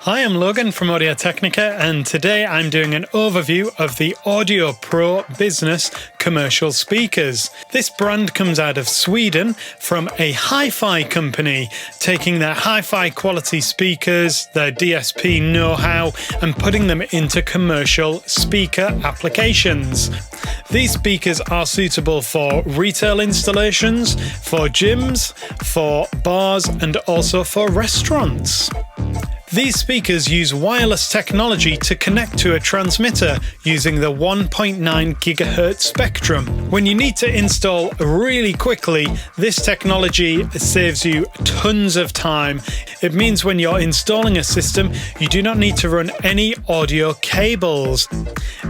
Hi, I'm Logan from Audio Technica, and today I'm doing an overview of the Audio Pro Business commercial speakers. This brand comes out of Sweden from a hi-fi company, taking their hi-fi quality speakers, their DSP know-how, and putting them into commercial speaker applications. These speakers are suitable for retail installations, for gyms, for bars, and also for restaurants. These speakers use wireless technology to connect to a transmitter using the 1.9 GHz spectrum. When you need to install really quickly, this technology saves you tons of time. It means when you're installing a system, you do not need to run any audio cables.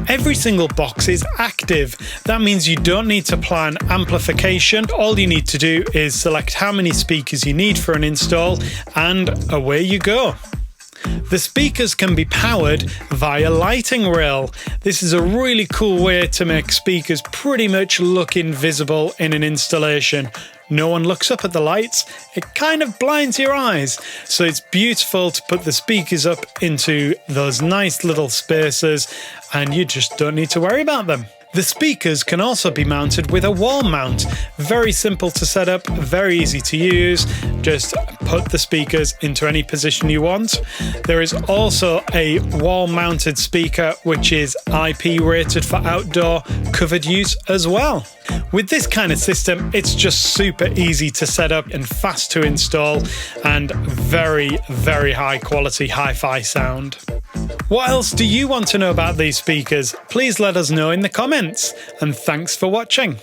Every single box is active. That means you don't need to plan amplification. All you need to do is select how many speakers you need for an install, and away you go. The speakers can be powered via lighting rail. This is a really cool way to make speakers pretty much look invisible in an installation. No one looks up at the lights, it kind of blinds your eyes. So it's beautiful to put the speakers up into those nice little spaces and you just don't need to worry about them. The speakers can also be mounted with a wall mount. Very simple to set up, very easy to use. Just put the speakers into any position you want. There is also a wall mounted speaker which is IP rated for outdoor covered use as well. With this kind of system, it's just super easy to set up and fast to install, and very, very high quality hi-fi sound. What else do you want to know about these speakers? Please let us know in the comments, and thanks for watching.